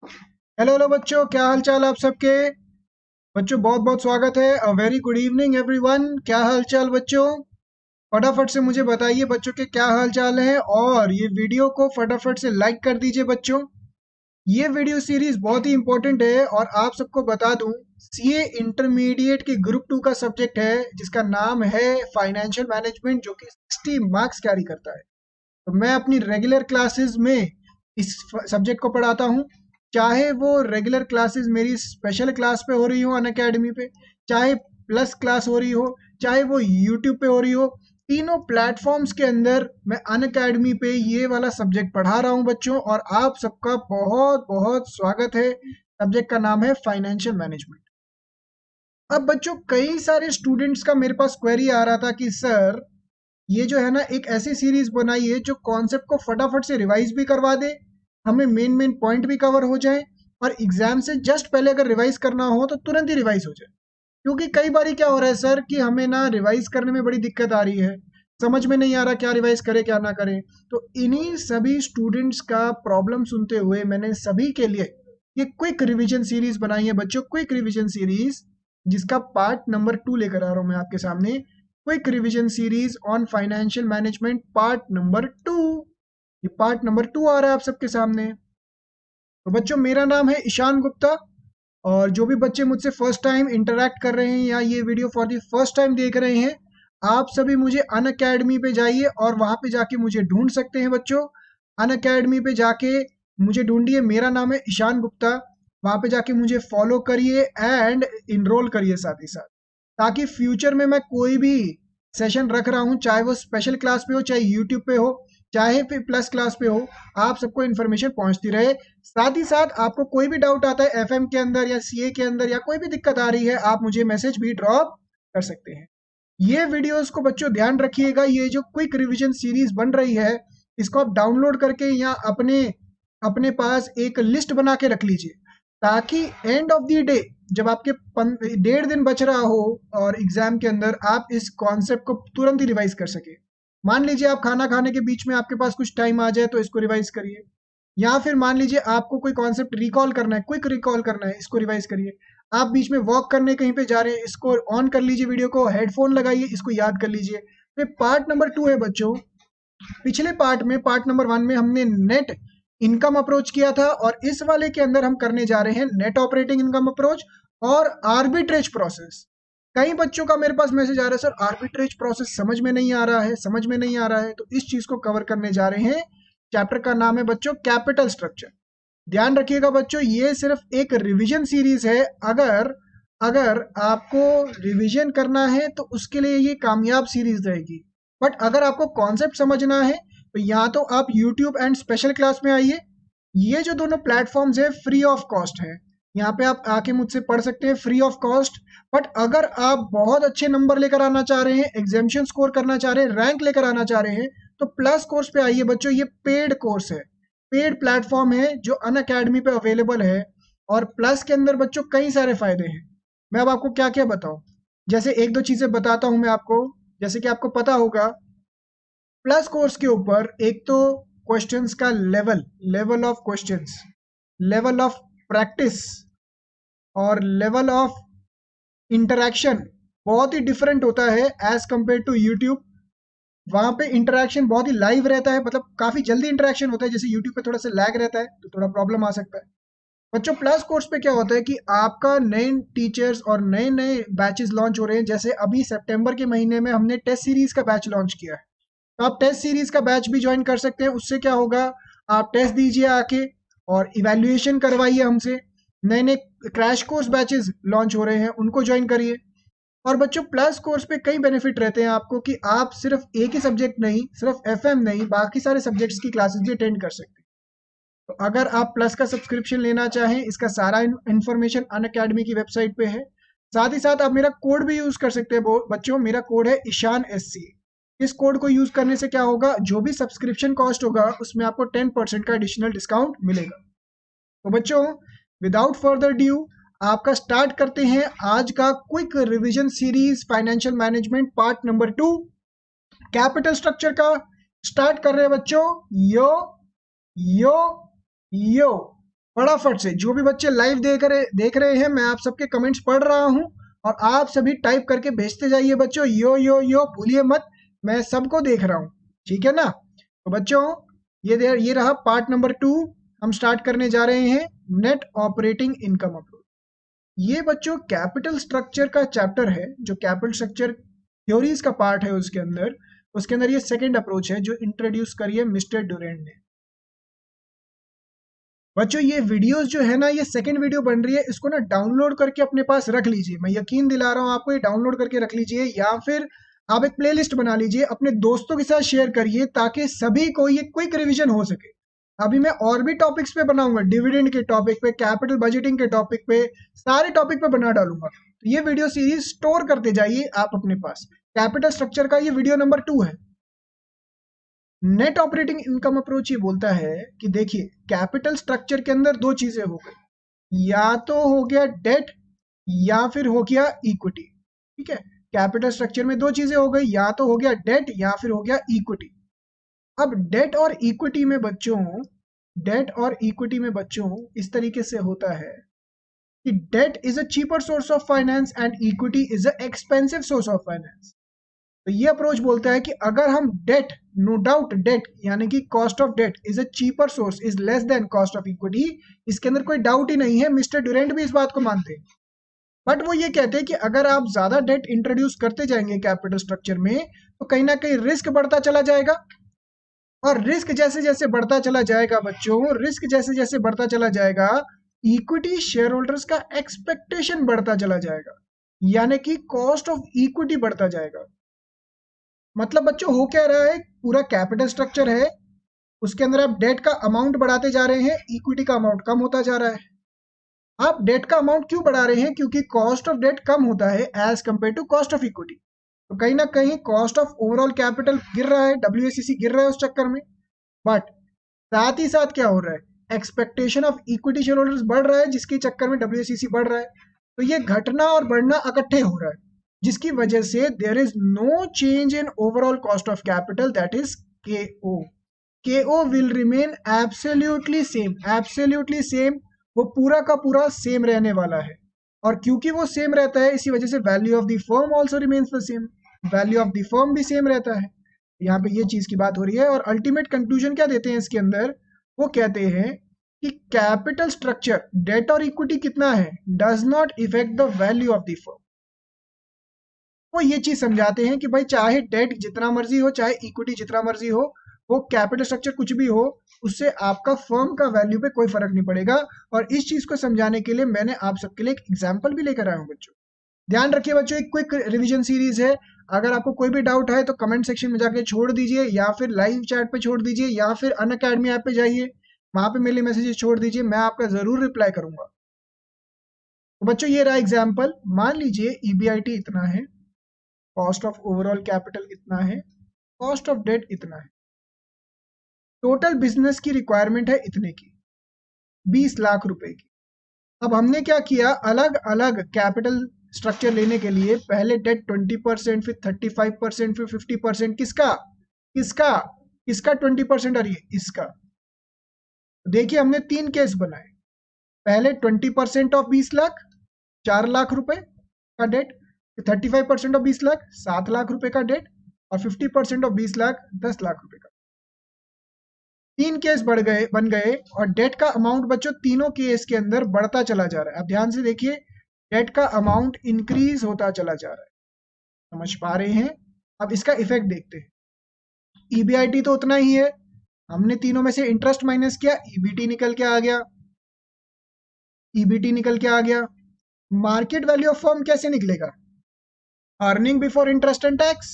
Hello hello बच्चों, क्या हाल चाल आप सबके। बच्चों बहुत बहुत स्वागत है। A very good evening everyone. क्या हाल चाल बच्चों। फटाफट से मुझे बताइए बच्चों के क्या हाल चाल है, और ये वीडियो को फटाफट से लाइक कर दीजिए बच्चों। ये वीडियो सीरीज बहुत ही इंपॉर्टेंट है, और आप सबको बता दूं, सीए इंटरमीडिएट के ग्रुप 2 का सब्जेक्ट है जिसका नाम है फाइनेंशियल मैनेजमेंट, जो कि 60 मार्क्स कैरी करता है। तो मैं अपनी रेगुलर क्लासेस में इस सब्जेक्ट को पढ़ाता हूँ। चाहे वो रेगुलर क्लासेस मेरी स्पेशल क्लास पे हो रही हो अन अकेडमी पे, चाहे प्लस क्लास हो रही हो, चाहे वो यूट्यूब पे हो रही हो, तीनों प्लेटफॉर्म्स के अंदर मैं अन अकेडमी पे ये वाला सब्जेक्ट पढ़ा रहा हूँ बच्चों, और आप सबका बहुत बहुत स्वागत है। सब्जेक्ट का नाम है फाइनेंशियल मैनेजमेंट। अब बच्चों कई सारे स्टूडेंट्स का मेरे पास क्वेरी आ रहा था कि सर, ये जो है ना, एक ऐसी सीरीज बनाई है जो कॉन्सेप्ट को फटाफट से रिवाइज भी करवा दे, हमें मेन मेन पॉइंट भी कवर हो जाए, और एग्जाम से जस्ट पहले अगर रिवाइज करना हो तो तुरंत ही रिवाइज हो जाए। क्योंकि कई बारी क्या हो रहा है सर कि हमें ना रिवाइज करने में बड़ी दिक्कत आ रही है, समझ में नहीं आ रहा क्या रिवाइज करे क्या ना करे। तो इन्हीं सभी स्टूडेंट्स का प्रॉब्लम सुनते हुए मैंने सभी के लिए ये क्विक रिवीजन सीरीज बनाई है बच्चों, क्विक रिवीजन सीरीज, जिसका पार्ट नंबर 2 लेकर आ रहा हूं मैं आपके सामने। Quick revision series on financial management part number 2। ये पार्ट नंबर 2 आ रहा है आप सबके सामने। तो बच्चों मेरा नाम है ईशान गुप्ता, और जो भी बच्चे मुझसे फर्स्ट टाइम इंटरेक्ट कर रहे हैं या ये video for the first time देख रहे हैं, आप सभी मुझे अन अकेडमी पे जाइए और वहां पे जाके मुझे ढूंढ सकते हैं बच्चों। अन अकेडमी पे जाके मुझे ढूंढिए, मेरा नाम है ईशान गुप्ता। वहां पे जाके मुझे फॉलो करिए एंड इनरोल करिए साथ ही साथ, ताकि फ्यूचर में मैं कोई भी सेशन रख रहा हूँ, चाहे वो स्पेशल क्लास पे हो, चाहे यूट्यूब पे हो, चाहे फिर प्लस क्लास पे हो, आप सबको इन्फॉर्मेशन पहुंचती रहे। साथ ही साथ आपको कोई भी डाउट आता है एफएम के अंदर या सीए के अंदर, या कोई भी दिक्कत आ रही है, आप मुझे मैसेज भी ड्रॉप कर सकते हैं। ये वीडियोस को बच्चों ध्यान रखिएगा, ये जो क्विक रिवीजन सीरीज बन रही है, इसको आप डाउनलोड करके या अपने अपने पास एक लिस्ट बना के रख लीजिए, ताकि एंड ऑफ द डे जब आपके 1.5 दिन बच रहा हो और एग्जाम के अंदर, आप इस कॉन्सेप्ट को तुरंत ही रिवाइज कर सके। मान लीजिए आप खाना खाने के बीच में आपके पास कुछ टाइम आ जाए तो इसको रिवाइज करिए, या फिर मान लीजिए आपको कोई कॉन्सेप्ट रिकॉल करना है, क्विक रिकॉल करना है, इसको रिवाइज करिए। आप बीच में वॉक करने कहीं पे जा रहे हैं, इसको ऑन कर लीजिए, वीडियो को हेडफोन लगाइए, इसको याद कर लीजिए। तो पार्ट नंबर 2 है बच्चों। पिछले पार्ट में, पार्ट नंबर 1 में हमने नेट इनकम अप्रोच किया था, और इस वाले के अंदर हम करने जा रहे हैं नेट ऑपरेटिंग इनकम अप्रोच और आर्बिट्रेज प्रोसेस। कई बच्चों का मेरे पास मैसेज आ रहा है, सर आर्बिट्रेज प्रोसेस समझ में नहीं आ रहा है, समझ में नहीं आ रहा है। तो इस चीज को कवर करने जा रहे हैं। चैप्टर का नाम है बच्चों कैपिटल स्ट्रक्चर। ध्यान रखिएगा बच्चों, ये सिर्फ एक रिवीजन सीरीज है। अगर अगर आपको रिवीजन करना है तो उसके लिए ये कामयाब सीरीज रहेगी। बट अगर आपको कॉन्सेप्ट समझना है तो या तो आप यूट्यूब एंड स्पेशल क्लास में आइए। ये जो दोनों प्लेटफॉर्म्स है फ्री ऑफ कॉस्ट है, यहाँ पे आप आके मुझसे पढ़ सकते हैं फ्री ऑफ कॉस्ट। बट अगर आप बहुत अच्छे नंबर लेकर आना चाह रहे हैं, एग्जामिनेशन स्कोर करना चाह रहे हैं, रैंक लेकर आना चाह रहे हैं, तो प्लस कोर्स पे आइए बच्चों। ये पेड कोर्स है, पेड प्लेटफॉर्म है जो अन अकेडमी पे अवेलेबल है। और प्लस के अंदर बच्चों कई सारे फायदे हैं। मैं अब आपको क्या क्या बताऊं, जैसे एक दो चीजें बताता हूं मैं आपको। जैसे कि आपको पता होगा, प्लस कोर्स के ऊपर एक तो क्वेश्चंस का level, level of questions, level of practice, और लेवल ऑफ इंटरेक्शन बहुत ही डिफरेंट होता है एज कंपेयर टू यूट्यूब। वहां पे इंटरेक्शन बहुत ही लाइव रहता है, मतलब काफी जल्दी इंटरेक्शन होता है। जैसे यूट्यूब पे थोड़ा सा लैग रहता है तो थोड़ा प्रॉब्लम आ सकता है। बच्चों प्लस कोर्स पे क्या होता है कि आपका नए टीचर्स और नए नए बैचेस लॉन्च हो रहे हैं। जैसे अभी सितंबर के महीने में हमने टेस्ट सीरीज का बैच लॉन्च किया है, तो आप टेस्ट सीरीज का बैच भी ज्वाइन कर सकते हैं। उससे क्या होगा, आप टेस्ट दीजिए आके और इवैल्यूएशन करवाइए हमसे। नए नए क्रैश कोर्स बैचेस लॉन्च हो रहे हैं, उनको ज्वाइन करिए। और बच्चों प्लस कोर्स पे कई बेनिफिट रहते हैं आपको, कि आप सिर्फ एक ही सब्जेक्ट नहीं, सिर्फ एफएम नहीं, बाकी सारे सब्जेक्ट्स की क्लासेस भी अटेंड कर सकते हैं। तो अगर आप प्लस का सब्सक्रिप्शन लेना चाहें, इसका सारा इन्फॉर्मेशन अन अकेडमी की वेबसाइट पे है। साथ ही साथ आप मेरा कोड भी यूज कर सकते हैं बच्चों। मेरा कोड है ईशान SC। इस कोड को यूज करने से क्या होगा, जो भी सब्सक्रिप्शन कॉस्ट होगा उसमें आपको 10% का एडिशनल डिस्काउंट मिलेगा। तो बच्चों विदाउट फर्दर ड्यू आपका स्टार्ट करते हैं आज का quick revision series financial management part number 2, capital structure का। स्टार्ट कर रहे हैं बच्चों। यो यो यो। फटाफट से जो भी बच्चे लाइव देख रहे हैं, मैं आप सबके कमेंट्स पढ़ रहा हूं और आप सभी टाइप करके भेजते जाइए बच्चों। यो भूलिए मत, मैं सबको देख रहा हूं, ठीक है ना। तो बच्चों ये रहा पार्ट नंबर 2। हम स्टार्ट करने जा रहे हैं नेट ऑपरेटिंग इनकम अप्रोच। ये बच्चों कैपिटल स्ट्रक्चर का चैप्टर है, जो कैपिटल स्ट्रक्चर थ्योरीज का पार्ट है उसके अंदर ये सेकंड अप्रोच है जो इंट्रोड्यूस करी है मिस्टर डुरेंट ने। बच्चों ये वीडियोस जो है ना, ये सेकंड वीडियो बन रही है, इसको ना डाउनलोड करके अपने पास रख लीजिए। मैं यकीन दिला रहा हूँ आपको, ये डाउनलोड करके रख लीजिए या फिर आप एक प्लेलिस्ट बना लीजिए, अपने दोस्तों के साथ शेयर करिए ताकि सभी को ये क्विक रिवीजन हो सके। अभी मैं और भी टॉपिक्स पे बनाऊंगा, डिविडेंड के टॉपिक पे, कैपिटल बजटिंग के टॉपिक पे, सारे टॉपिक पे बना डालूंगा। तो ये वीडियो सीरीज स्टोर करते जाइए आप अपने पास। कैपिटल स्ट्रक्चर का ये वीडियो नंबर 2 है। नेट ऑपरेटिंग इनकम अप्रोच ये बोलता है कि देखिए कैपिटल स्ट्रक्चर के अंदर दो चीजें हो गई, या तो हो गया डेट या फिर हो गया इक्विटी। ठीक है, कैपिटल स्ट्रक्चर में दो चीजें हो गई, या तो हो गया डेट या फिर हो गया इक्विटी। अब डेट और इक्विटी में बच्चों इस तरीके से होता है कि debt is a cheaper source of finance and equity is a expensive source of finance. तो ये अप्रोच बोलता है कि अगर हम डेट, नो डाउट डेट यानी कि cost of debt is a cheaper source, is less than cost of equity, इसके अंदर कोई डाउट ही नहीं है, मिस्टर डुरेंट भी इस बात को मानते हैं। बट वो ये कहते हैं कि अगर आप ज्यादा डेट इंट्रोड्यूस करते जाएंगे कैपिटल स्ट्रक्चर में तो कहीं ना कहीं रिस्क बढ़ता चला जाएगा, और रिस्क जैसे जैसे बढ़ता चला जाएगा बच्चों, रिस्क जैसे जैसे बढ़ता चला जाएगा, इक्विटी शेयर होल्डर्स का एक्सपेक्टेशन बढ़ता चला जाएगा, यानी कि कॉस्ट ऑफ इक्विटी बढ़ता जाएगा। मतलब बच्चों हो क्या रहा है, पूरा कैपिटल स्ट्रक्चर है, उसके अंदर आप डेट का अमाउंट बढ़ाते जा रहे हैं, इक्विटी का अमाउंट कम होता जा रहा है। आप डेट का अमाउंट क्यों बढ़ा रहे हैं? क्योंकि कॉस्ट ऑफ डेट कम होता है as compare to cost of equity. तो कहीं ना कहीं कॉस्ट ऑफ ओवरऑल कैपिटल गिर रहा है, WACC गिर रहा है उस चक्कर में। बट साथ ही साथ क्या हो रहा है, expectation of equity share holders बढ़ रहा है, जिसके चक्कर में WACC बढ़ रहा है। तो ये घटना और बढ़ना इकट्ठे हो रहा है, जिसकी वजह से there is no change in overall cost of capital, that is KO will remain absolutely same, वो पूरा का पूरा सेम रहने वाला है। और क्योंकि वो सेम रहता है, इसी वजह से value of the firm also remains the same, value of the firm भी सेम रहता है। यहाँ पे ये चीज की बात हो रही है। और अल्टीमेट कंक्लूजन क्या देते हैं इसके अंदर, वो कहते हैं कि कैपिटल स्ट्रक्चर डेट और इक्विटी कितना है does not effect the value of the firm. वो ये चीज समझाते हैं कि भाई चाहे डेट जितना मर्जी हो, चाहे इक्विटी जितना मर्जी हो, वो कैपिटल स्ट्रक्चर कुछ भी हो, उससे आपका फर्म का वैल्यू पे कोई फर्क नहीं पड़ेगा। और इस चीज को समझाने के लिए मैंने आप सबके लिए एक एग्जांपल भी लेकर आया हूं बच्चों। ध्यान रखिए बच्चों, एक क्विक रिवीजन सीरीज है। अगर आपको कोई भी डाउट है तो कमेंट सेक्शन में जाके छोड़ दीजिए, या फिर लाइव चैट पे छोड़ दीजिए, या फिर अनअकैडमी ऐप पे जाइए, वहां पे मेरे मैसेजेस छोड़ दीजिए, मैं आपका जरूर रिप्लाई करूंगा। तो बच्चों ये रहा एग्जाम्पल। मान लीजिए EBIT इतना है, कॉस्ट ऑफ ओवरऑल कैपिटल इतना है, कॉस्ट ऑफ डेट इतना है, टोटल बिजनेस की रिक्वायरमेंट है इतने की, 20 लाख रुपए की। अब हमने क्या किया, अलग अलग कैपिटल स्ट्रक्चर लेने के लिए पहले डेट 20%, फिर 35%, फिर 50%, किसका 20% और ये इसका। देखिए हमने 3 केस बनाए। पहले 20% ऑफ 20 लाख 4 लाख रुपए का डेट, 35% ऑफ 20 लाख 7 लाख रुपए का डेट, और 50% ऑफ 20 लाख 10 लाख रुपए का। 3 केस बन गए और डेट का अमाउंट बच्चों तीनों केस के अंदर बढ़ता चला जा रहा है। अब ध्यान से देखिए, डेट का अमाउंट इंक्रीज होता चला जा रहा है, समझ पा रहे हैं? अब इसका इफेक्ट देखते हैं। EBIT तो उतना ही है, हमने तीनों में से इंटरेस्ट माइनस किया, EBT निकल के आ गया। मार्केट वैल्यू ऑफ फर्म कैसे निकलेगा, earning before interest and tax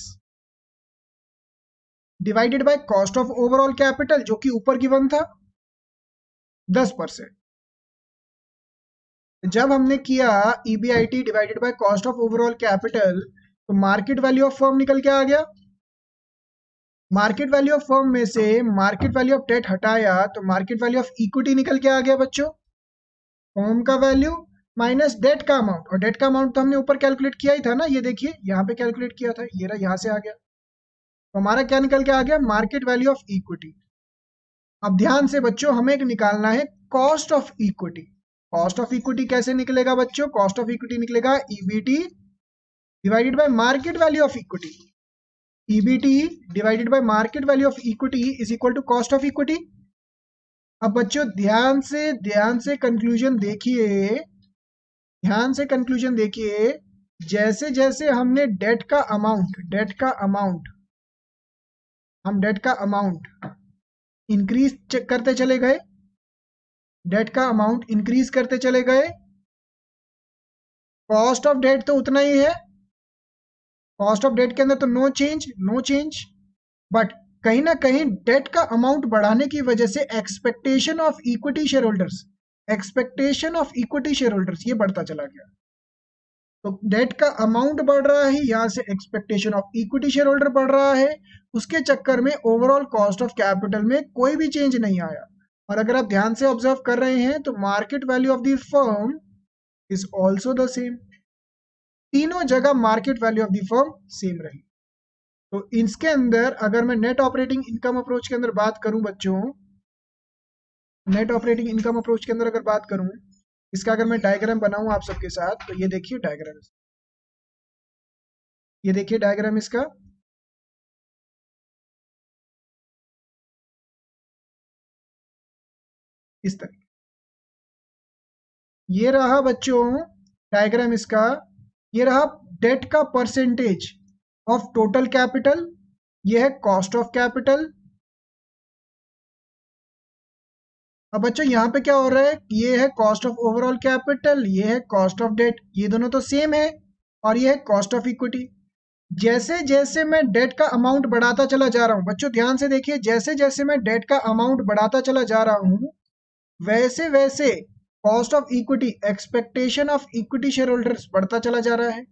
divided by cost of overall capital, जो कि ऊपर गिवन था 10%। जब हमने किया EBIT divided by cost of overall capital, तो मार्केट वैल्यू ऑफ फर्म निकल के आ गया। मार्केट वैल्यू ऑफ फर्म में से मार्केट वैल्यू ऑफ डेट हटाया तो मार्केट वैल्यू ऑफ इक्विटी निकल के आ गया बच्चों, फर्म का वैल्यू माइनस डेट का अमाउंट। और डेट का अमाउंट तो हमने ऊपर कैलकुलेट किया ही था ना, ये देखिए यहाँ पे कैलकुलेट किया था, ये रहा, यहाँ से आ गया। तो हमारा क्या निकल के आ गया, मार्केट वैल्यू ऑफ इक्विटी। अब ध्यान से बच्चों, हमें निकालना है cost of equity. Cost of equity कैसे निकलेगा बच्चों? कॉस्ट ऑफ इक्विटी निकलेगा EBT divided by market value of equity. EBT divided by market value of equity is equal to cost of equity. अब बच्चों ध्यान से कंक्लूजन देखिए, ध्यान से कंक्लूजन देखिए। जैसे जैसे हमने डेट का अमाउंट हम डेट का अमाउंट इंक्रीज करते चले गए, डेट का अमाउंट इंक्रीज करते चले गए, कॉस्ट ऑफ डेट तो उतना ही है, कॉस्ट ऑफ डेट के अंदर तो नो चेंज, बट कहीं ना कहीं डेट का अमाउंट बढ़ाने की वजह से expectation of equity share holders ये बढ़ता चला गया। तो डेट का अमाउंट बढ़ रहा है, यहां से expectation of equity share holder बढ़ रहा है, उसके चक्कर में ओवरऑल कॉस्ट ऑफ कैपिटल में कोई भी चेंज नहीं आया। और अगर आप ध्यान से ऑब्जर्व कर रहे हैं तो market value of the firm is also the same. तीनों जगह market value of the firm same रही। तो इसके अंदर अगर मैं नेट ऑपरेटिंग इनकम अप्रोच के अंदर बात करूं बच्चों, नेट ऑपरेटिंग इनकम अप्रोच के अंदर अगर बात करूं, इसका अगर मैं डायग्राम बनाऊं आप सबके साथ, तो ये देखिए डायग्राम, ये देखिए डायग्राम इसका। इस तरह ये रहा बच्चों डायग्राम इसका। ये रहा डेट का परसेंटेज ऑफ टोटल कैपिटल, ये है कॉस्ट ऑफ कैपिटल। अब बच्चों यहाँ पे क्या हो रहा है, ये है कॉस्ट ऑफ ओवरऑल कैपिटल, ये है कॉस्ट ऑफ डेट, ये दोनों तो सेम है, और ये है कॉस्ट ऑफ इक्विटी। जैसे जैसे मैं डेट का अमाउंट बढ़ाता चला जा रहा हूं, बच्चों ध्यान से देखिए, जैसे जैसे मैं डेट का अमाउंट बढ़ाता चला जा रहा हूं, वैसे वैसे cost of equity, expectation of equity share holders बढ़ता चला जा रहा है।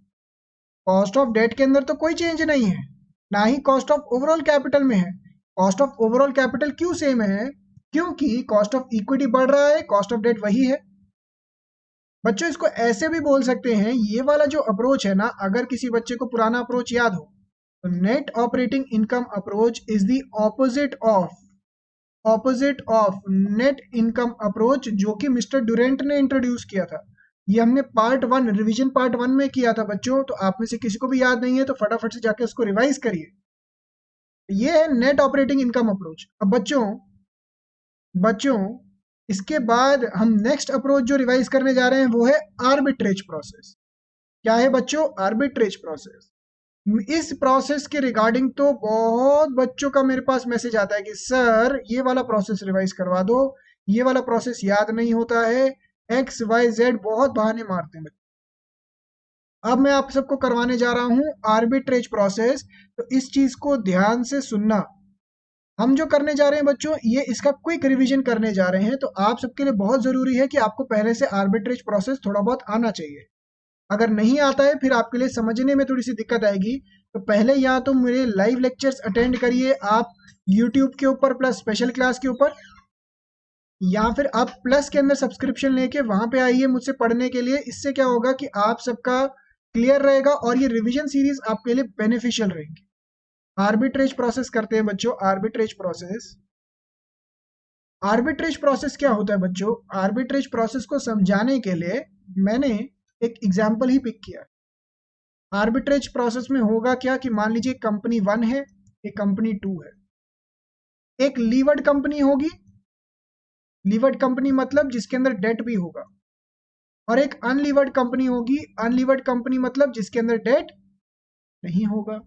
कॉस्ट ऑफ डेट के अंदर तो कोई चेंज नहीं है, ना ही कॉस्ट ऑफ ओवरऑल कैपिटल में है। कॉस्ट ऑफ ओवरऑल कैपिटल क्यों सेम है? क्योंकि कॉस्ट ऑफ इक्विटी बढ़ रहा है, कॉस्ट ऑफ डेट वही है। बच्चों इसको ऐसे भी बोल सकते हैं, ये वाला जो अप्रोच है ना, अगर किसी बच्चे को पुराना अप्रोच याद हो तो net operating income approach is the opposite of net income approach, जो कि मिस्टर डुरेंट ने इंट्रोड्यूस किया था। ये हमने रिवीजन पार्ट 1 में किया था बच्चों, तो आप में से किसी को भी याद नहीं है तो फटाफट से जाके उसको रिवाइज करिए। ये है नेट ऑपरेटिंग इनकम अप्रोच। अब बच्चों इसके बाद हम नेक्स्ट अप्रोच जो रिवाइज करने जा रहे हैं वो है आर्बिट्रेज प्रोसेस। क्या है बच्चों? Arbitrage process. इस प्रोसेस के रिगार्डिंग तो बहुत बच्चों का मेरे पास मैसेज आता है कि सर ये वाला प्रोसेस रिवाइज करवा दो, ये वाला प्रोसेस याद नहीं होता है, XYZ बहुत बहाने मारते हैं। अब मैं आप सबको करवाने जा रहा हूं आर्बिट्रेज प्रोसेस, तो इस चीज को ध्यान से सुनना। हम जो करने जा रहे हैं बच्चों, ये इसका क्विक रिवीजन करने जा रहे हैं, तो आप सबके लिए बहुत जरूरी है कि आपको पहले से आर्बिट्रेज प्रोसेस थोड़ा बहुत आना चाहिए। अगर नहीं आता है फिर आपके लिए समझने में थोड़ी सी दिक्कत आएगी। तो पहले या तो मेरे लाइव लेक्चर्स अटेंड करिए आप यूट्यूब के ऊपर प्लस स्पेशल क्लास के ऊपर, या फिर आप प्लस के अंदर सब्सक्रिप्शन लेके वहां पे आइए मुझसे पढ़ने के लिए। इससे क्या होगा कि आप सबका क्लियर रहेगा और ये रिवीजन सीरीज आपके लिए बेनिफिशियल रहेगी। आर्बिट्रेज प्रोसेस करते हैं बच्चों। आर्बिट्रेज प्रोसेस क्या होता है बच्चों? आर्बिट्रेज प्रोसेस को समझाने के लिए मैंने एक एग्जाम्पल ही पिक किया। आर्बिट्रेज प्रोसेस में होगा क्या कि मान लीजिए कंपनी 1 है, एक कंपनी 2 है, एक लीवर्ड कंपनी होगी, लीवर्ड कंपनी मतलब जिसके अंदर डेट भी होगा, और एक अनलीवर्ड कंपनी होगी, अनलीवर्ड कंपनी मतलब जिसके अंदर डेट नहीं होगा।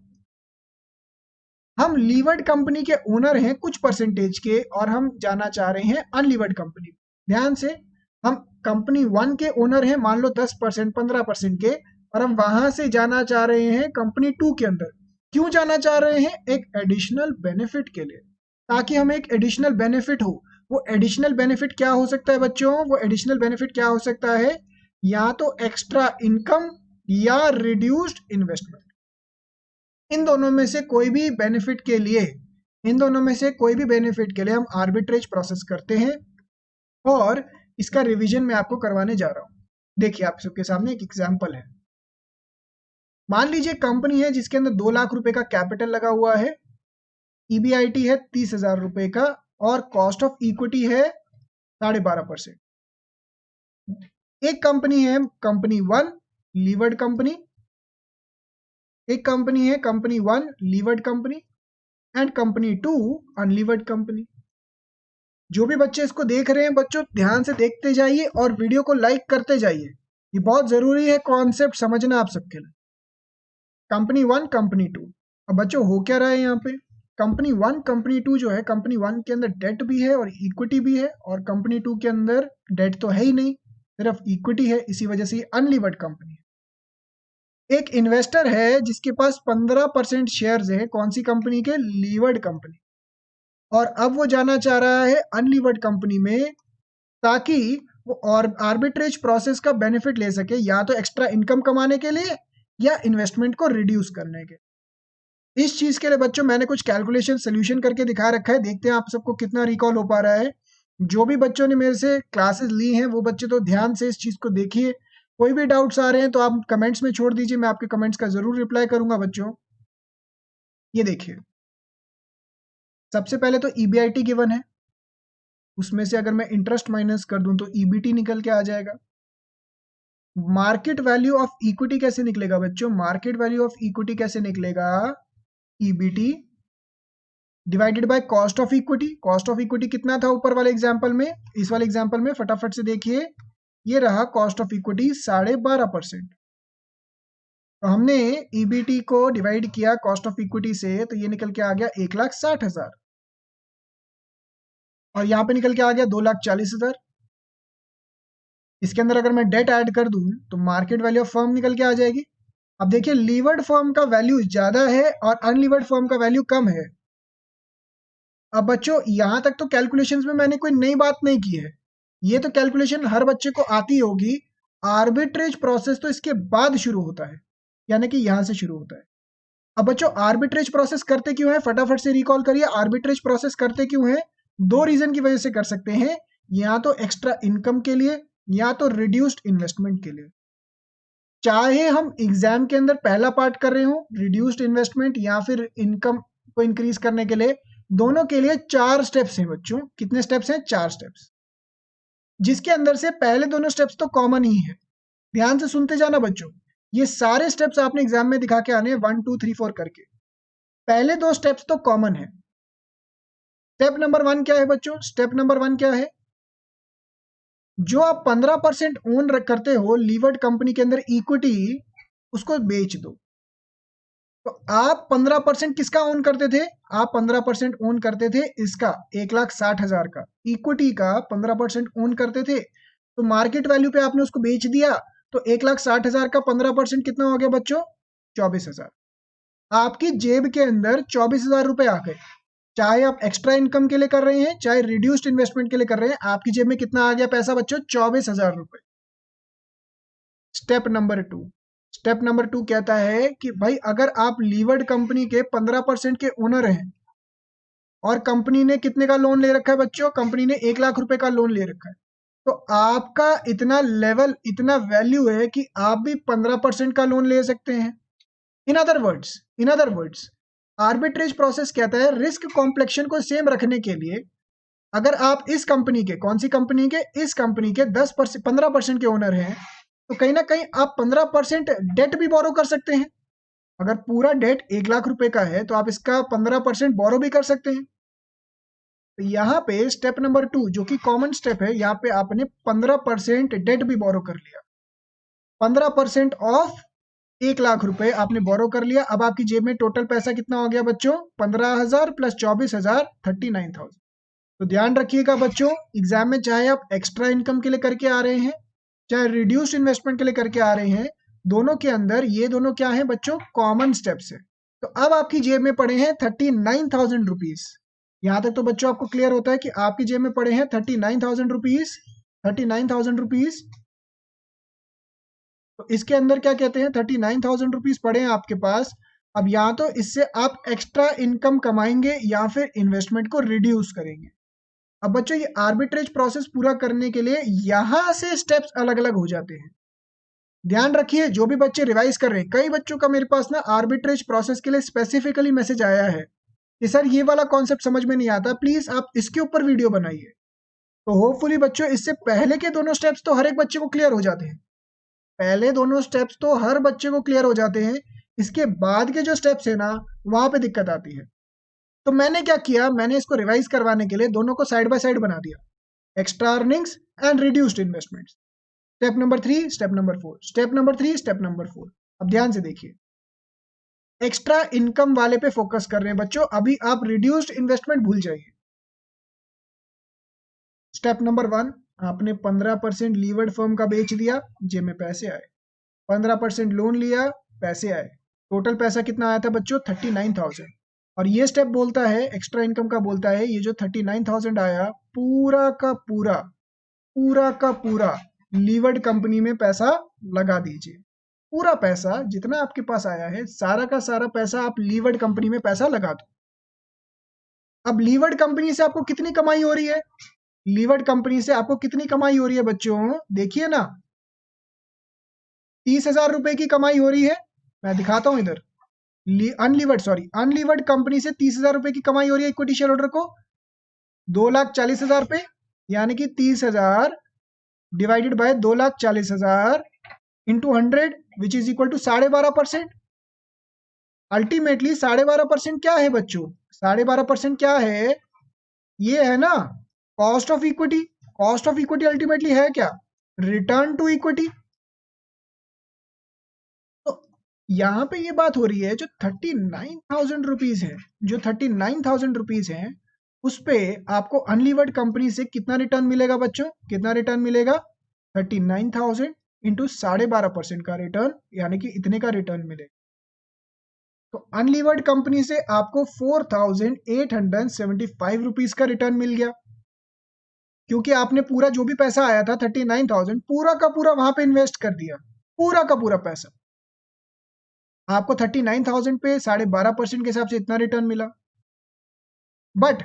हम लीवर्ड कंपनी के ओनर हैं कुछ परसेंटेज के, और हम जाना चाह रहे हैं अनलीवर्ड कंपनी। ध्यान से, हम कंपनी 1 के ओनर हैं मान लो 10%, 15% के, और हम वहां से जाना चाह रहे हैं कंपनी 2 के अंदर। क्यों जाना चाह रहे हैं? एक एडिशनल बेनिफिट के लिए, ताकि हमें एक एडिशनल बेनिफिट हो। वो एडिशनल बेनिफिट क्या हो सकता है बच्चों? वो एडिशनल बेनिफिट क्या हो सकता है? या तो एक्स्ट्रा इनकम या रिड्यूस्ड इन्वेस्टमेंट। इन दोनों में से कोई भी बेनिफिट के लिए हम आर्बिट्रेज प्रोसेस करते हैं, और इसका रिवीजन मैं आपको करवाने जा रहा हूं। देखिए आप सबके सामने एक एग्जांपल है। मान लीजिए कंपनी है जिसके अंदर 2 लाख रुपए का कैपिटल लगा हुआ है, ईबीआईटी है 30,000 रुपए का, और कॉस्ट ऑफ इक्विटी है 12.5%। एक कंपनी है कंपनी 1 लीवर्ड कंपनी, एक कंपनी है company 1 levered company and company 2 unlevered company. जो भी बच्चे इसको देख रहे हैं बच्चों, ध्यान से देखते जाइए और वीडियो को लाइक करते जाइए, ये बहुत जरूरी है कॉन्सेप्ट समझना आप सबके लिए। कंपनी 1 कंपनी 2, अब बच्चों हो क्या रहा है यहाँ पे, कंपनी 1 कंपनी 2 जो है, कंपनी 1 के अंदर डेट भी है और इक्विटी भी है, और कंपनी 2 के अंदर डेट तो है ही नहीं, सिर्फ इक्विटी है, इसी वजह से ये अनलीवर्ड कंपनी है। एक इन्वेस्टर है जिसके पास 15% शेयर्स है, कौन सी कंपनी के, लीवर्ड कंपनी, और अब वो जाना चाह रहा है अनलीवर्ड कंपनी में, ताकि वो और आर्बिट्रेज प्रोसेस का बेनिफिट ले सके, या तो एक्स्ट्रा इनकम कमाने के लिए या इन्वेस्टमेंट को रिड्यूस करने के। इस चीज के लिए बच्चों मैंने कुछ कैलकुलेशन सोल्यूशन करके दिखा रखा है, देखते हैं आप सबको कितना रिकॉल हो पा रहा है। जो भी बच्चों ने मेरे से क्लासेस ली हैं वो बच्चे तो ध्यान से इस चीज को देखिए। कोई भी डाउट्स आ रहे हैं तो आप कमेंट्स में छोड़ दीजिए, मैं आपके कमेंट्स का जरूर रिप्लाई करूंगा बच्चों। ये देखिए, सबसे पहले तो ईबीआईटी गिवन है, उसमें से अगर मैं इंटरेस्ट माइनस कर दूं तो ईबीटी निकल के आ जाएगा। मार्केट वैल्यू ऑफ इक्विटी कैसे निकलेगा बच्चों, मार्केट वैल्यू ऑफ इक्विटी कैसे निकलेगा, EBT divided by cost of equity. Cost of equity कितना था ऊपर वाले एग्जांपल में, इस वाले एग्जांपल में फटाफट से देखिए, ये रहा कॉस्ट ऑफ इक्विटी 12.5%। तो हमने ईबीटी को डिवाइड किया कॉस्ट ऑफ इक्विटी से, तो ये निकल के आ गया 1,60,000, और यहाँ पे निकल के आ गया 2,40,000। इसके अंदर अगर मैं डेट ऐड कर दूं तो मार्केट वैल्यू ऑफ फर्म निकल के आ जाएगी। अब देखिए, लीवर्ड फर्म का वैल्यू ज्यादा है और अनलीवर्ड फर्म का वैल्यू कम है। अब बच्चों यहां तक तो कैलकुलेशंस में मैंने कोई नई बात नहीं की है, ये तो कैलकुलेशन हर बच्चे को आती होगी। आर्बिट्रेज प्रोसेस तो इसके बाद शुरू होता है, यानी कि यहां से शुरू होता है। अब बच्चों आर्बिट्रेज प्रोसेस करते क्यों है, फटाफट से रिकॉल करिए, आर्बिट्रेज प्रोसेस करते क्यों है, दो रीजन की वजह से कर सकते हैं, या तो एक्स्ट्रा इनकम के लिए या तो रिड्यूस्ड इन्वेस्टमेंट के लिए। चाहे हम एग्जाम के अंदर पहला पार्ट कर रहे हो रिड्यूस्ड इन्वेस्टमेंट या फिर इनकम को इंक्रीज करने के लिए, दोनों के लिए 4 स्टेप्स हैं बच्चों। कितने स्टेप्स हैं, 4 स्टेप्स, जिसके अंदर से पहले दोनों स्टेप्स तो कॉमन ही है। ध्यान से सुनते जाना बच्चों, ये सारे स्टेप्स आपने एग्जाम में दिखा के आने हैं 1 2 3 4 करके। पहले 2 स्टेप्स तो कॉमन है। स्टेप नंबर 1 क्या है बच्चों, स्टेप नंबर 1 क्या है, जो आप 15% ओन करते हो लीवर्ड कंपनी के अंदर इक्विटी, उसको बेच दो। तो आप 15% किसका ओन करते थे, आप 15% ओन करते थे इसका 1,60,000 का, इक्विटी का 15% ओन करते थे। तो मार्केट वैल्यू पे आपने उसको बेच दिया, तो 1,60,000 का 15% कितना हो गया बच्चों, 24,000। आपकी जेब के अंदर 24,000 रुपए आ गए। चाहे आप एक्स्ट्रा इनकम के लिए कर रहे हैं चाहे रिड्यूस्ड इन्वेस्टमेंट के लिए कर रहे हैं, आपकी जेब में कितना आ गया पैसा बच्चों, 24,000 रुपए। स्टेप नंबर 2, स्टेप नंबर 2 कहता है कि भाई अगर आप लीवर्ड कंपनी के 15% के ओनर हैं और कंपनी ने कितने का लोन ले रखा है बच्चों, कंपनी ने 1,00,000 रुपए का लोन ले रखा है, तो आपका इतना लेवल, इतना वैल्यू है कि आप भी 15% का लोन ले सकते हैं। In other words arbitrage process कहता है रिस्क कॉम्प्लेक्शन को सेम रखने के लिए, अगर आप इस कंपनी के, कौन सी कंपनी के, इस कंपनी के 15% के ओनर हैं, तो कहीं ना कहीं आप 15% डेट भी बोरो कर सकते हैं। अगर पूरा डेट 1,00,000 रुपए का है तो आप इसका 15% बोरो भी कर सकते हैं। तो यहाँ पे स्टेप नंबर 2 जो कि कॉमन स्टेप है, यहाँ पे आपने 15% डेट भी बोरो कर लिया, 15% ऑफ 1,00,000 रुपए आपने बोरो कर लिया। अब आपकी जेब में टोटल पैसा कितना हो गया बच्चों, 15,000 प्लस 24,000, 39,000। तो ध्यान रखिएगा बच्चों, एग्जाम में चाहे आप एक्स्ट्रा इनकम के लिए करके आ रहे हैं चाहे रिड्यूस्ड इन्वेस्टमेंट के लिए करके आ रहे हैं, दोनों के अंदर ये दोनों क्या है बच्चों, कॉमन स्टेप्स है। तो अब आपकी जेब में पड़े हैं 39,000 रुपीज। यहां तक तो बच्चों आपको क्लियर होता है कि आपकी जेब में पड़े हैं 39,000 रुपीज, 39,000 रुपीज। तो इसके अंदर क्या कहते हैं, 39,000 रुपीज पड़े हैं आपके पास। अब या तो इससे आप एक्स्ट्रा इनकम कमाएंगे या फिर इन्वेस्टमेंट को रिड्यूस करेंगे। अब बच्चों ये आर्बिट्रेज प्रोसेस पूरा करने के लिए यहां से स्टेप्स अलग अलग हो जाते हैं। ध्यान रखिए, जो भी बच्चे रिवाइज कर रहे हैं, कई बच्चों का मेरे पास ना आर्बिट्रेज प्रोसेस के लिए स्पेसिफिकली मैसेज आया है कि सर ये वाला कॉन्सेप्ट समझ में नहीं आता, प्लीज आप इसके ऊपर वीडियो बनाइए। तो होपफुली बच्चों इससे पहले के दोनों स्टेप्स तो हर एक बच्चे को क्लियर हो जाते हैं, पहले दोनों स्टेप्स तो हर बच्चे को क्लियर हो जाते हैं। इसके बाद के जो स्टेप्स है ना, वहां पे दिक्कत आती है। तो मैंने क्या किया, मैंने इसको रिवाइज करवाने के लिए दोनों को साइड बाय साइड बना दिया, extra earnings and reduced investments. Step number 3, step number 4, step number 3, step number 4। अब ध्यान से देखिए, एक्स्ट्रा इनकम वाले पे फोकस कर रहे हैं बच्चों, अभी आप रिड्यूस्ड इन्वेस्टमेंट भूल जाइए। स्टेप नंबर 1, आपने 15% लीवर्ड फर्म का बेच दिया, जेब में पैसे आए। 15% लोन लिया, पैसे आए। टोटल पैसा कितना आया था बच्चों, 39,000। और ये स्टेप बोलता है, एक्स्ट्रा इनकम का बोलता है, ये जो 39,000 आया, पूरा का पूरा, पूरा का पूरा लीवर्ड कंपनी में पैसा लगा दीजिए। पूरा पैसा जितना आपके पास आया है, सारा का सारा पैसा आप लीवर्ड कंपनी में पैसा लगा दो। अब लीवर्ड कंपनी से आपको कितनी कमाई हो रही है, लीवर्ड कंपनी से आपको कितनी कमाई हो रही है बच्चों, देखिए ना, 30,000 रुपए की कमाई हो रही है। मैं दिखाता हूं इधर, अनलीवर्ड कंपनी से 30,000 रुपए की कमाई हो रही है इक्विटी शेयर होल्डर को, 2,40,000 रुपए, यानी कि 30,000 divided by 2,40,000 into 100 which is equal to 12.5%। Ultimately 12.5% क्या है बच्चों, 12.5% क्या है, ये है ना cost of equity. Cost of equity ultimately है क्या, रिटर्न टू इक्विटी। तो यहां पे ये बात हो रही है, जो 39,000 रुपीज है, जो 39,000 रुपीज है, उस पे आपको अनलीवर्ड कंपनी से कितना रिटर्न मिलेगा बच्चों, कितना रिटर्न मिलेगा, 39,000 इंटू 12.5% का रिटर्न, यानी कि इतने का रिटर्न मिलेगा। तो अनलीवर्ड कंपनी से आपको 4,875 रुपीज का रिटर्न मिल गया, क्योंकि आपने पूरा जो भी पैसा आया था 39,000 पूरा का पूरा वहां पे इन्वेस्ट कर दिया, पूरा का पूरा पैसा। आपको 39,000 पे 12.5% के हिसाब से इतना रिटर्न मिला। बट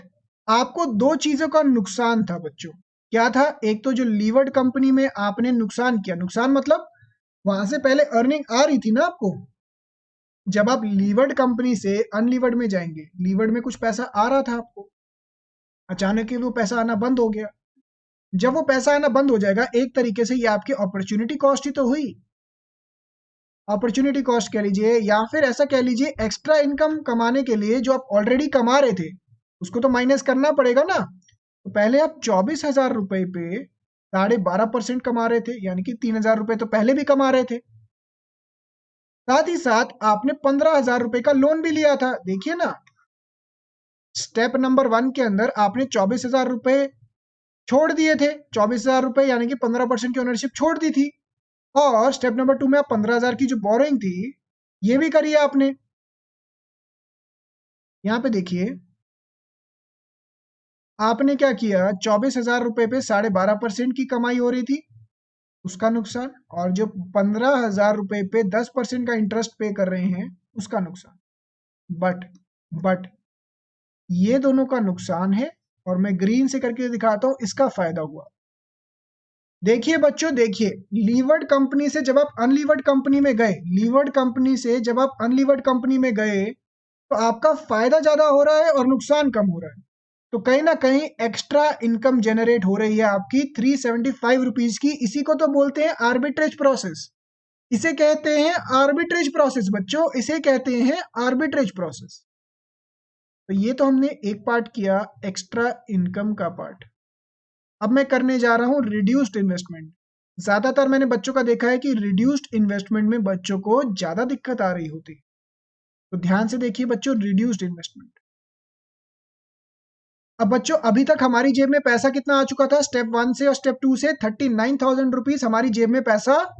आपको दो चीजों का नुकसान था बच्चों। क्या था, एक तो जो लीवर्ड कंपनी में आपने नुकसान किया, नुकसान मतलब वहां से पहले अर्निंग आ रही थी ना आपको, जब आप लीवर्ड कंपनी से अनलीवर्ड में जाएंगे, लीवर्ड में कुछ पैसा आ रहा था आपको, अचानक ही वो पैसा आना बंद हो गया। जब वो पैसा आना बंद हो जाएगा, एक तरीके से ये आपकी अपॉर्चुनिटी कॉस्ट ही तो हुई, अपॉर्चुनिटी कॉस्ट कह लीजिए, या फिर ऐसा कह लीजिए एक्स्ट्रा इनकम कमाने के लिए जो आप ऑलरेडी कमा रहे थे उसको तो माइनस करना पड़ेगा ना। तो पहले आप 24,000 रुपए पे 12.5% कमा रहे थे, यानी कि 3,000 रुपए तो पहले भी कमा रहे थे। साथ ही साथ आपने 15,000 रुपए का लोन भी लिया था, देखिए ना, स्टेप नंबर 1 के अंदर आपने 24,000 रुपए छोड़ दिए थे, 24,000 रुपए यानी कि 15% की ओनरशिप छोड़ दी थी। और स्टेप नंबर 2 में आप 15,000 की जो बोरोइंग थी ये भी करी आपने। यहाँ पे देखिए, आपने क्या किया, 24,000 रुपए पे 12.5% की कमाई हो रही थी, उसका नुकसान, और जो 15,000 रुपए पे 10% का इंटरेस्ट पे कर रहे हैं उसका नुकसान। बट ये दोनों का नुकसान है, और मैं ग्रीन से करके दिखाता हूं इसका फायदा हुआ। देखिए बच्चों, देखिए, लीवर्ड कंपनी से जब आप अनलीवर्ड कंपनी में गए, लीवर्ड कंपनी से जब आप अनलीवर्ड कंपनी में गए, तो आपका फायदा ज्यादा हो रहा है और नुकसान कम हो रहा है। तो कहीं ना कहीं एक्स्ट्रा इनकम जनरेट हो रही है आपकी 375 रुपीज की। इसी को तो बोलते हैं आर्बिट्रेज प्रोसेस, इसे कहते हैं आर्बिट्रेज प्रोसेस बच्चों, इसे कहते हैं आर्बिट्रेज प्रोसेस। तो ये तो हमने एक पार्ट किया, एक्स्ट्रा इनकम का पार्ट। अब मैं करने जा रहा हूं रिड्यूस्ड इन्वेस्टमेंट। ज्यादातर मैंने बच्चों का देखा है कि रिड्यूस्ड इन्वेस्टमेंट में बच्चों को ज्यादा दिक्कत आ रही होती। तो ध्यान से देखिए बच्चों, रिड्यूस्ड इन्वेस्टमेंट। अब बच्चों, अभी तक हमारी जेब में पैसा कितना आ चुका था, स्टेप 1 से और स्टेप 2 से 39,000 रुपीज हमारी जेब में पैसा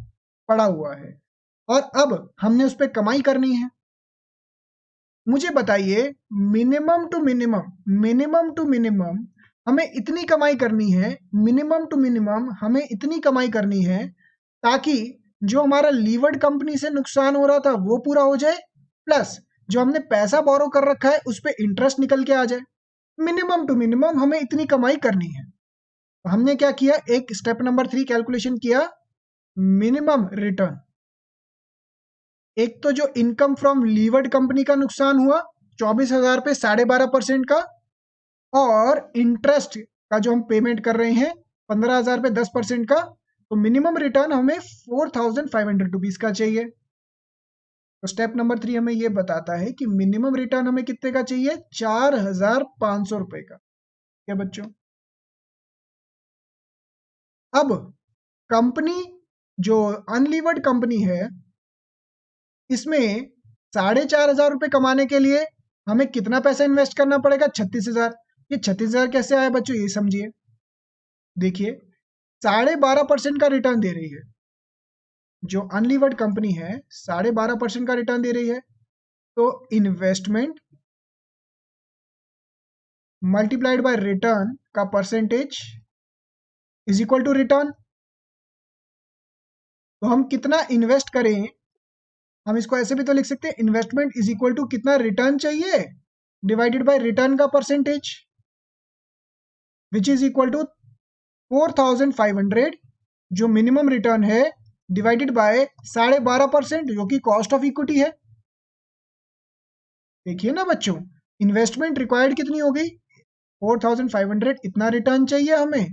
पड़ा हुआ है, और अब हमने उस पर कमाई करनी है। मुझे बताइए, मिनिमम टू मिनिमम हमें इतनी कमाई करनी है, मिनिमम टू मिनिमम हमें इतनी कमाई करनी है ताकि जो हमारा लीवर्ड कंपनी से नुकसान हो रहा था वो पूरा हो जाए, प्लस जो हमने पैसा बोरो कर रखा है उस पर इंटरेस्ट निकल के आ जाए। मिनिमम टू मिनिमम हमें इतनी कमाई करनी है। तो हमने क्या किया, एक स्टेप नंबर 3 कैलकुलेशन किया, मिनिमम रिटर्न। एक तो जो इनकम फ्रॉम लीवर्ड कंपनी का नुकसान हुआ 24,000 पे 12.5% का, और इंटरेस्ट का जो हम पेमेंट कर रहे हैं 15,000 पे 10% का, तो मिनिमम रिटर्न हमें 4,500 रुपीज का चाहिए। तो स्टेप नंबर 3 हमें ये बताता है कि मिनिमम रिटर्न हमें कितने का चाहिए, 4,500 रुपए का। क्या बच्चों, अब कंपनी जो अनलीवर्ड कंपनी है, इसमें 4,500 रुपए कमाने के लिए हमें कितना पैसा इन्वेस्ट करना पड़ेगा, 36,000। ये 36,000 कैसे आया बच्चों, ये समझिए। देखिए 12.5% का रिटर्न दे रही है जो अनलीवर्ड कंपनी है, 12.5% का रिटर्न दे रही है। तो इन्वेस्टमेंट मल्टीप्लाइड बाय रिटर्न का percentage is equal to return. तो हम कितना इन्वेस्ट करें, हम इसको ऐसे भी तो लिख सकते हैं, इन्वेस्टमेंट इज इक्वल टू कितना रिटर्न चाहिए डिवाइडेड बाय रिटर्न का percentage, which is equal to 4,500 जो मिनिमम रिटर्न है डिवाइडेड बाय 12.5% जो कि कॉस्ट ऑफ इक्विटी है। देखिए ना बच्चों, इन्वेस्टमेंट रिक्वायर्ड कितनी हो गई, 4,500, इतना रिटर्न चाहिए हमें,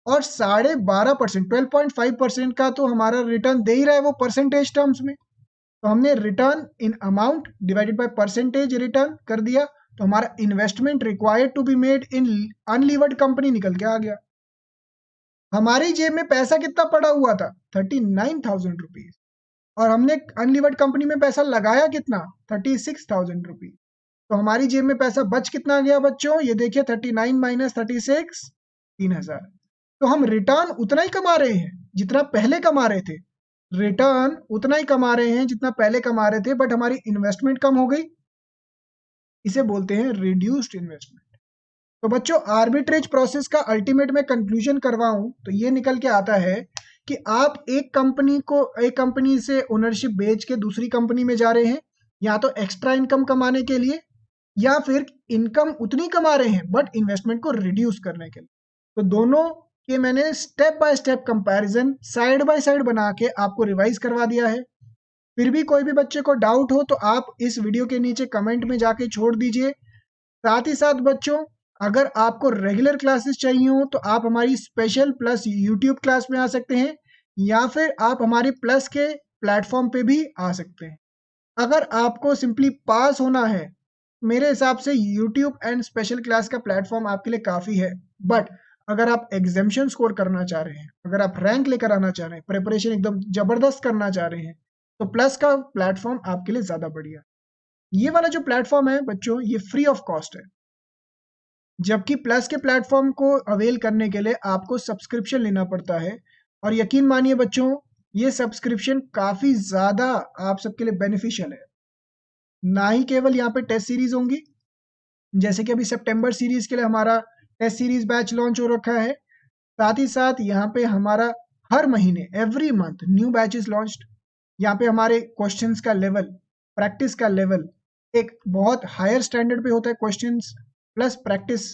और 12.5%, 12.5% का तो हमारा रिटर्न दे ही रहा है वो परसेंटेज टर्म्स में। तो हमने return in amount divided by percentage return कर दिया, तो हमारा investment required to be made in unlevered company निकल के आ गया। हमारी जेब में पैसा कितना पड़ा हुआ था, 39,000 रुपीज, और हमने अनलीवर्ड कंपनी में पैसा लगाया कितना, 36,000 रुपीज। तो हमारी जेब में पैसा बच कितना गया बच्चों, ये देखिए 39 माइनस 36, 3,000। तो हम रिटर्न उतना ही कमा रहे हैं जितना पहले कमा रहे थे, रिटर्न उतना ही कमा रहे हैं जितना पहले कमा रहे थे, बट हमारी इन्वेस्टमेंट कम हो गई। इसे बोलते हैं रिड्यूस्ड इन्वेस्टमेंट। तो बच्चों, आर्बिट्रेज प्रोसेस का अल्टीमेट में कंक्लूजन करवाऊं तो ये निकल के आता है कि आप एक कंपनी से ओनरशिप बेच के दूसरी कंपनी में जा रहे हैं, या तो एक्स्ट्रा इनकम कमाने के लिए, या फिर इनकम उतनी कमा रहे हैं बट इन्वेस्टमेंट को रिड्यूस करने के लिए। तो दोनों के मैंने step by step comparison side by side बना के आपको रिवाइज करवा दिया है। फिर भी कोई भी बच्चे को डाउट हो तो आप इस वीडियो के नीचे कमेंट में जाके छोड़ दीजिए। साथ ही साथ बच्चों, अगर आपको रेगुलर क्लासेस चाहिए हो तो आप हमारी स्पेशल प्लस यूट्यूब क्लास में आ सकते हैं, या फिर आप हमारे प्लस के प्लेटफॉर्म पे भी आ सकते हैं। अगर आपको सिंपली पास होना है, मेरे हिसाब से यूट्यूब एंड स्पेशल क्लास का प्लेटफॉर्म आपके लिए काफ़ी है। बट अगर आप एग्जामिशन स्कोर करना चाह रहे हैं, अगर आप रैंक लेकर आना चाह रहे हैं, प्रिपरेशन एकदम ज़बरदस्त करना चाह रहे हैं, तो प्लस का प्लेटफॉर्म आपके लिए ज़्यादा बढ़िया। ये वाला जो प्लेटफॉर्म है बच्चों, ये फ्री ऑफ कॉस्ट है, जबकि प्लस के प्लेटफॉर्म को अवेल करने के लिए आपको सब्सक्रिप्शन लेना पड़ता है। और यकीन मानिए बच्चों, ये सब्सक्रिप्शन काफ़ी ज़्यादा आप सबके लिए बेनिफिशियल है। ना ही केवल यहाँ पे टेस्ट सीरीज होंगी, जैसे कि अभी सितंबर सीरीज के लिए हमारा टेस्ट सीरीज बैच लॉन्च हो रखा है, साथ ही साथ यहाँ पे हमारा हर महीने every month new batch is launched. यहाँ पे हमारे क्वेश्चंस का लेवल, प्रैक्टिस का लेवल एक बहुत हायर स्टैंडर्ड पे होता है, क्वेश्चंस प्लस प्रैक्टिस।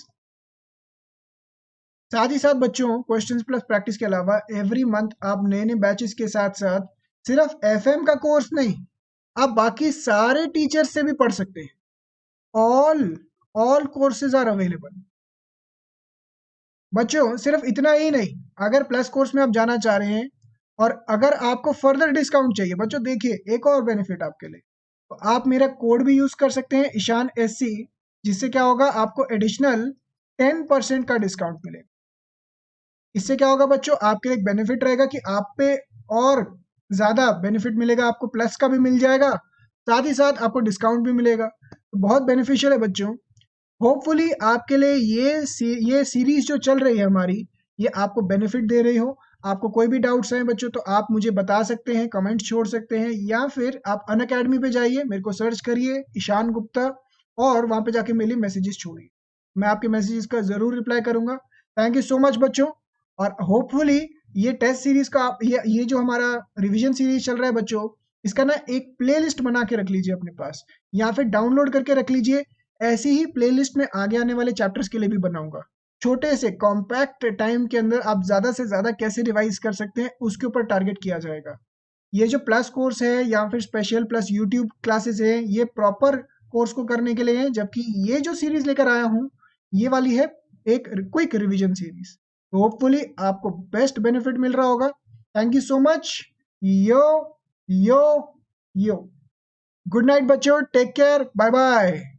साथ ही साथ बच्चों, क्वेश्चंस प्लस प्रैक्टिस के अलावा एवरी मंथ आप नए नए बैचेस के साथ साथ सिर्फ एफएम का कोर्स नहीं, आप बाकी सारे टीचर्स से भी पढ़ सकते हैं। All courses are available. बच्चों, सिर्फ इतना ही नहीं, अगर प्लस कोर्स में आप जाना चाह रहे हैं और अगर आपको फर्दर डिस्काउंट चाहिए, बच्चों देखिए एक और बेनिफिट आपके लिए, तो आप मेरा कोड भी यूज कर सकते हैं, ईशान SC, जिससे क्या होगा, आपको एडिशनल 10% का डिस्काउंट मिलेगा। इससे क्या होगा बच्चों, आपके लिए एक बेनिफिट रहेगा कि आप पे और ज़्यादा बेनिफिट मिलेगा, आपको प्लस का भी मिल जाएगा, साथ ही साथ आपको डिस्काउंट भी मिलेगा। तो बहुत बेनिफिशियल है बच्चों। होपफुली आपके लिए ये सीरीज जो चल रही है हमारी, ये आपको बेनिफिट दे रही हो। आपको कोई भी डाउट्स हैं बच्चों तो आप मुझे बता सकते हैं, कमेंट छोड़ सकते हैं, या फिर आप अनअकैडमी पे जाइए, मेरे को सर्च करिए ईशान गुप्ता, और वहाँ पे जाके मेरे लिए मैसेजेस छोड़िए, मैं आपके मैसेजेस का ज़रूर रिप्लाई करूँगा। थैंक यू सो मच बच्चों। और होपफुली ये टेस्ट सीरीज का आप ये जो हमारा रिवीजन सीरीज चल रहा है बच्चों, इसका ना एक प्लेलिस्ट बना के रख लीजिए अपने पास, या फिर डाउनलोड करके रख लीजिए। ऐसी ही प्लेलिस्ट में आगे आने वाले चैप्टर्स के लिए भी बनाऊंगा। छोटे से कॉम्पैक्ट टाइम के अंदर आप ज़्यादा से ज़्यादा कैसे रिवाइज कर सकते हैं, उसके ऊपर टारगेट किया जाएगा। ये जो प्लस कोर्स है या फिर स्पेशल प्लस यूट्यूब क्लासेस है, ये प्रॉपर कोर्स को करने के लिए है, जबकि ये जो सीरीज लेकर आया हूँ, ये वाली है एक क्विक रिवीजन सीरीज। तो होपफुली आपको बेस्ट बेनिफिट मिल रहा होगा। Thank you so much. Yo yo yo. Good night बच्चों, टेक केयर, बाय बाय।